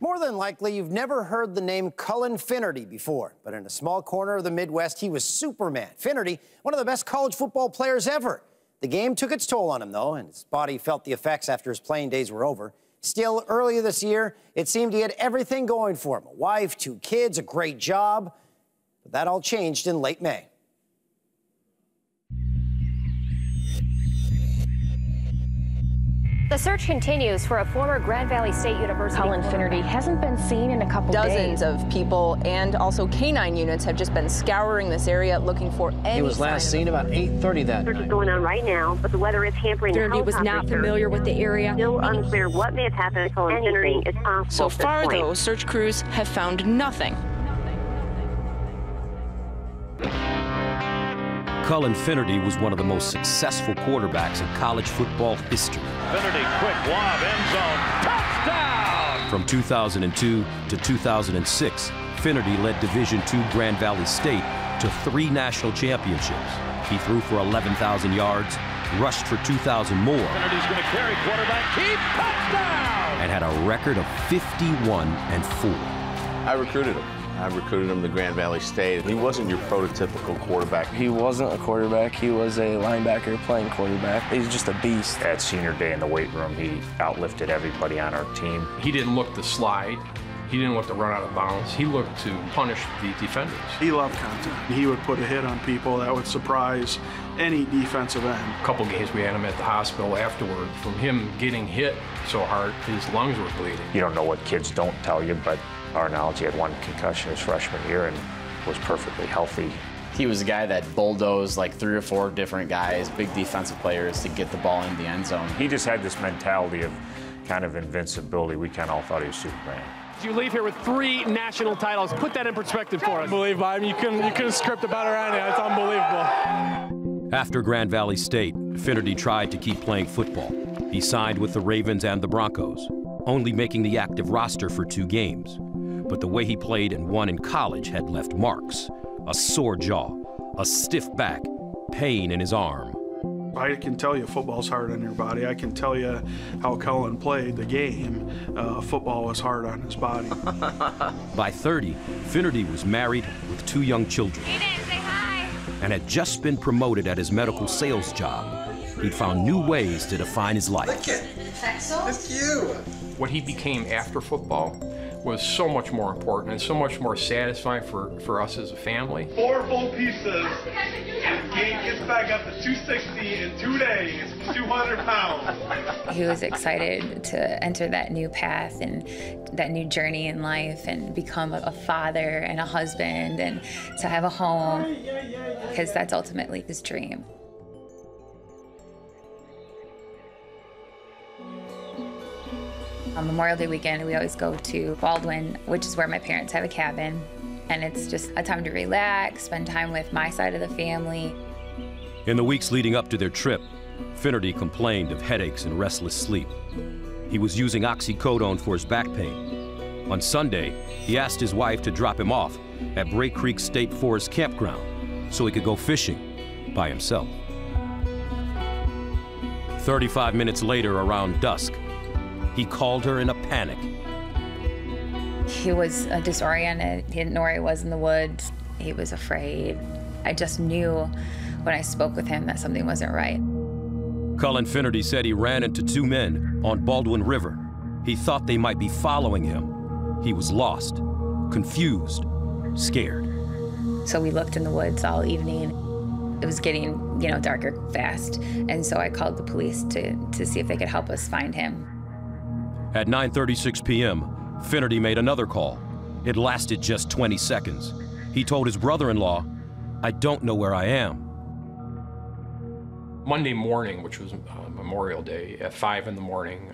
More than likely, you've never heard the name Cullen Finnerty before, but in a small corner of the Midwest, he was Superman. Finnerty, one of the best college football players ever. The game took its toll on him, though, and his body felt the effects after his playing days were over. Still, earlier this year, it seemed he had everything going for him. A wife, 2 kids, a great job. But that all changed in late May. The search continues for a former Grand Valley State University. Cullen Finnerty hasn't been seen in a couple days. Dozens of people and also canine units have just been scouring this area looking for any. He was last seen about 8:30 that night. Search is going on right now, but the weather is hampering the Finnerty was not familiar with the area. Still unclear what may have happened to Cullen Finnerty. Is possible so far, though, search crews have found nothing. Cullen Finnerty was one of the most successful quarterbacks in college football history. Finnerty, quick lob, end zone, touchdown! From 2002 to 2006, Finnerty led Division II Grand Valley State to 3 national championships. He threw for 11,000 yards, rushed for 2,000 more. Finnerty's going to carry, quarterback keep, touchdown! And had a record of 51-4. I recruited him. I recruited him to Grand Valley State. He wasn't your prototypical quarterback. He wasn't a quarterback. He was a linebacker playing quarterback. He's just a beast. At senior day in the weight room, he outlifted everybody on our team. He didn't look to slide. He didn't look to run out of bounds. He looked to punish the defenders. He loved contact. He would put a hit on people that would surprise any defensive end. A couple games we had him at the hospital afterward. From him getting hit so hard, his lungs were bleeding. You don't know what kids don't tell you, but our knowledge, he had 1 concussion his freshman year and was perfectly healthy. He was a guy that bulldozed like 3 or 4 different guys, big defensive players, to get the ball in the end zone. He just had this mentality of kind of invincibility. We kind of all thought he was Superman. You leave here with 3 national titles. Put that in perspective for us. Unbelievable. I mean, you couldn't script a better ending. It's unbelievable. After Grand Valley State, Finnerty tried to keep playing football. He signed with the Ravens and the Broncos, only making the active roster for 2 games. But the way he played and won in college had left marks. A sore jaw, a stiff back, pain in his arm. I can tell you football's hard on your body. I can tell you how Cullen played the game. Football was hard on his body. By 30, Finnerty was married with 2 young children. Aiden, say hi. And had just been promoted at his medical sales job. He'd found new ways to define his life. Look at it's you. What he became after football was so much more important and so much more satisfying for us as a family. 4 full pieces. The game gets back up to 260 in 2 days, 200 pounds. He was excited to enter that new path and that new journey in life and become a father and a husband and to have a home, because that's ultimately his dream. On Memorial Day weekend, we always go to Baldwin, which is where my parents have a cabin. And it's just a time to relax, spend time with my side of the family. In the weeks leading up to their trip, Finnerty complained of headaches and restless sleep. He was using oxycodone for his back pain. On Sunday, he asked his wife to drop him off at Bray Creek State Forest Campground so he could go fishing by himself. 35 minutes later, around dusk, he called her in a panic. He was disoriented. He didn't know where he was in the woods. He was afraid. I just knew when I spoke with him that something wasn't right. Cullen Finnerty said he ran into 2 men on Baldwin River. He thought they might be following him. He was lost, confused, scared. So we looked in the woods all evening. It was getting, darker fast. And so I called the police to see if they could help us find him. At 9:36 p.m., Finnerty made another call. It lasted just 20 seconds. He told his brother-in-law, "I don't know where I am." Monday morning, which was Memorial Day, at 5 in the morning,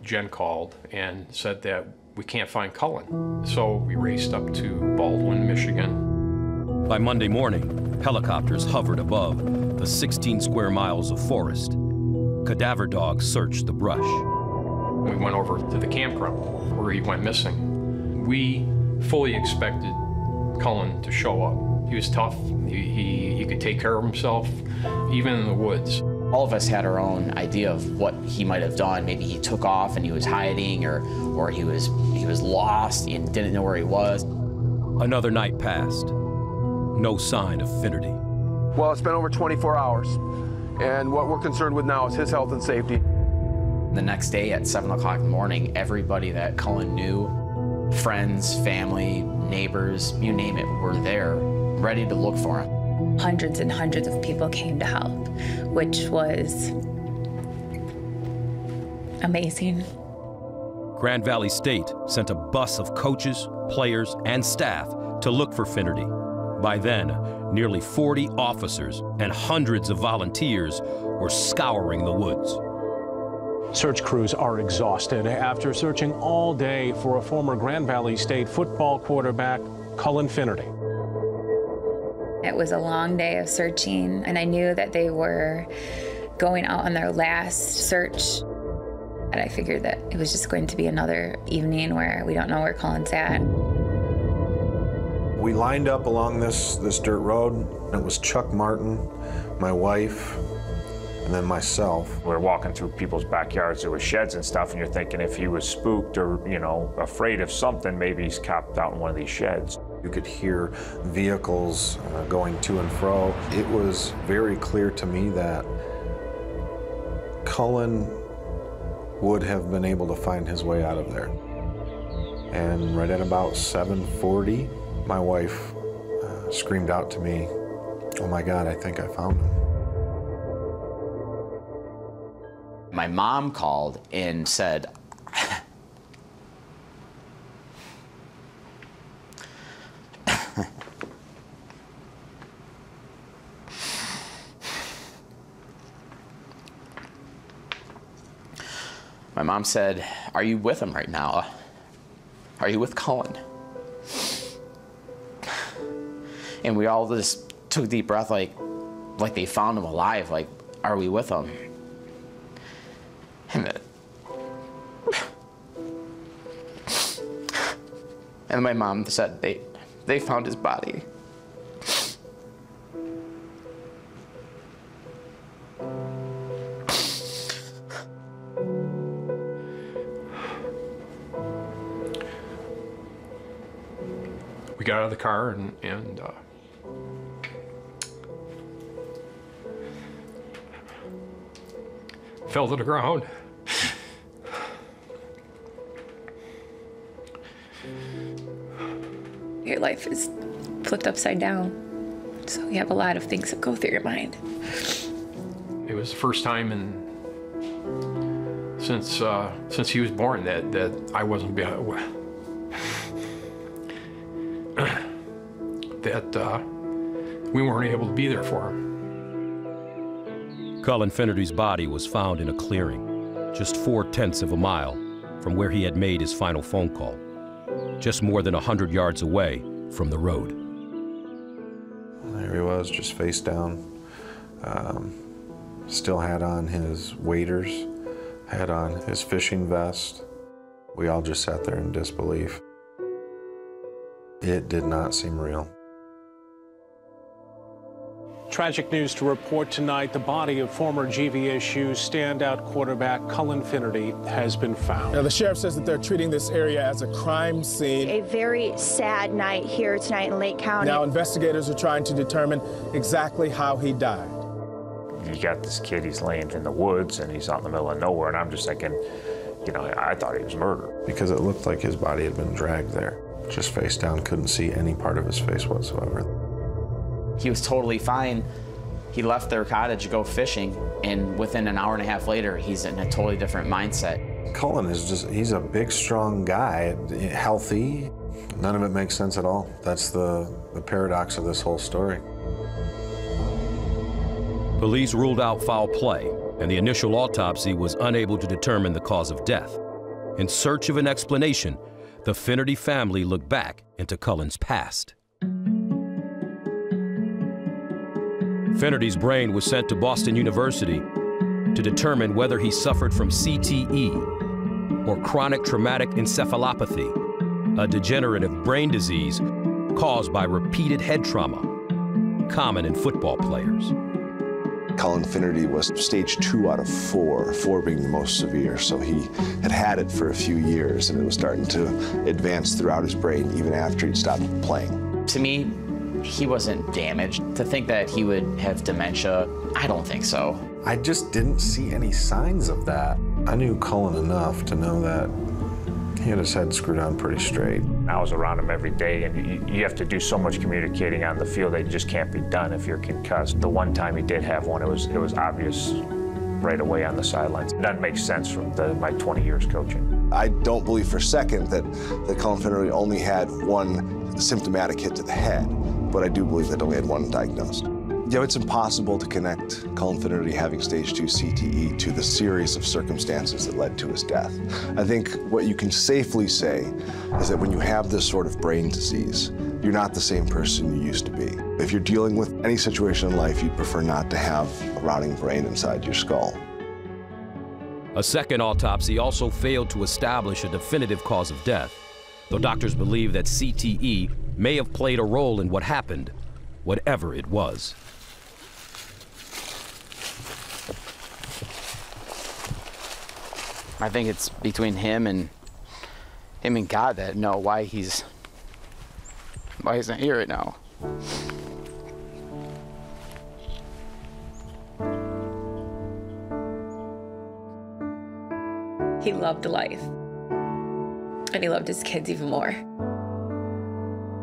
Jen called and said that we can't find Cullen. So we raced up to Baldwin, Michigan. By Monday morning, helicopters hovered above the 16 square miles of forest. Cadaver dogs searched the brush. We went over to the campground where he went missing. We fully expected Cullen to show up. He was tough. He could take care of himself, even in the woods. All of us had our own idea of what he might have done. Maybe he took off and he was hiding, or he was lost and didn't know where he was. Another night passed. No sign of Finnerty. Well, it's been over 24 hours, and what we're concerned with now is his health and safety. The next day at 7 o'clock in the morning, everybody that Cullen knew, friends, family, neighbors, you name it, were there, ready to look for him. Hundreds and hundreds of people came to help, which was amazing. Grand Valley State sent a bus of coaches, players, and staff to look for Finnerty. By then, nearly 40 officers and hundreds of volunteers were scouring the woods. Search crews are exhausted after searching all day for a former Grand Valley State football quarterback, Cullen Finnerty. It was a long day of searching, and I knew that they were going out on their last search. And I figured that it was just going to be another evening where we don't know where Cullen's at. We lined up along this dirt road. It was Chuck Martin, my wife, and then myself. We were walking through people's backyards. There were sheds and stuff, and you're thinking if he was spooked or, you know, afraid of something, maybe he's camped out in one of these sheds. You could hear vehicles going to and fro. It was very clear to me that Cullen would have been able to find his way out of there. And right at about 7:40, my wife screamed out to me, "Oh my God, I think I found him." My mom called and said, my mom said, "Are you with him right now? Are you with Cullen?" And we all just took a deep breath, like they found him alive, like, are we with him? And my mom said they found his body. We got out of the car and fell to the ground. Your life is flipped upside down, so you have a lot of things that go through your mind. It was the first time since he was born that I wasn't that we weren't able to be there for him. Cullen Finnerty's body was found in a clearing, just 4/10 of a mile from where he had made his final phone call, just more than 100 yards away from the road. There he was, just face down. Still had on his waders, had on his fishing vest. We all just sat there in disbelief. It did not seem real. Tragic news to report tonight. The body of former GVSU standout quarterback Cullen Finnerty has been found. Now, the sheriff says that they're treating this area as a crime scene. A very sad night here tonight in Lake County. Now, investigators are trying to determine exactly how he died. You got this kid, he's laying in the woods, and he's out in the middle of nowhere, and I'm just thinking, you know, I thought he was murdered. Because it looked like his body had been dragged there. Just face down, couldn't see any part of his face whatsoever. He was totally fine. He left their cottage to go fishing, and within an hour and a half later, he's in a totally different mindset. Cullen is he's a big, strong guy, healthy. None of it makes sense at all. That's the paradox of this whole story. Police ruled out foul play, and the initial autopsy was unable to determine the cause of death. In search of an explanation, the Finnerty family looked back into Cullen's past. Finnerty's brain was sent to Boston University to determine whether he suffered from CTE, or chronic traumatic encephalopathy, a degenerative brain disease caused by repeated head trauma, common in football players. Cullen Finnerty was stage 2 out of 4, 4 being the most severe. So he had it for a few years, and it was starting to advance throughout his brain even after he'd stopped playing. To me, he wasn't damaged. To think that he would have dementia, I don't think so. I just didn't see any signs of that. I knew Cullen enough to know that he had his head screwed on pretty straight. I was around him every day, and you have to do so much communicating on the field that just can't be done if you're concussed. The one time he did have one, it was obvious right away on the sidelines. It doesn't make sense from my 20 years coaching. I don't believe for a second that Cullen Finnerty only had one symptomatic hit to the head, but I do believe that only had one diagnosed. You know, it's impossible to connect Cullen Finnerty having stage 2 CTE to the series of circumstances that led to his death. I think what you can safely say is that when you have this sort of brain disease, you're not the same person you used to be. If you're dealing with any situation in life, you'd prefer not to have a rotting brain inside your skull. A second autopsy also failed to establish a definitive cause of death, though doctors believe that CTE may have played a role in what happened, whatever it was. I think it's between him and God that know why he's not here right now. He loved life, and he loved his kids even more.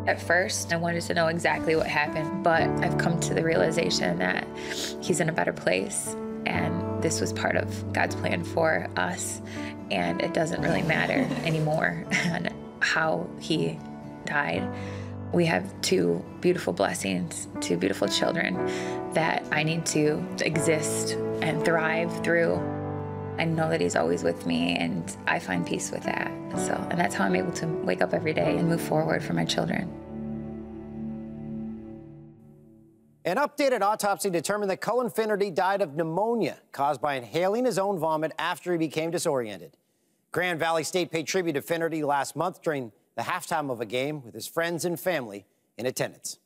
At first, I wanted to know exactly what happened, but I've come to the realization that he's in a better place, and this was part of God's plan for us, and it doesn't really matter anymore on how he died. We have 2 beautiful blessings, 2 beautiful children that I need to exist and thrive through. I know that he's always with me, and I find peace with that. And that's how I'm able to wake up every day and move forward for my children. An updated autopsy determined that Cullen Finnerty died of pneumonia caused by inhaling his own vomit after he became disoriented. Grand Valley State paid tribute to Finnerty last month during the halftime of a game with his friends and family in attendance.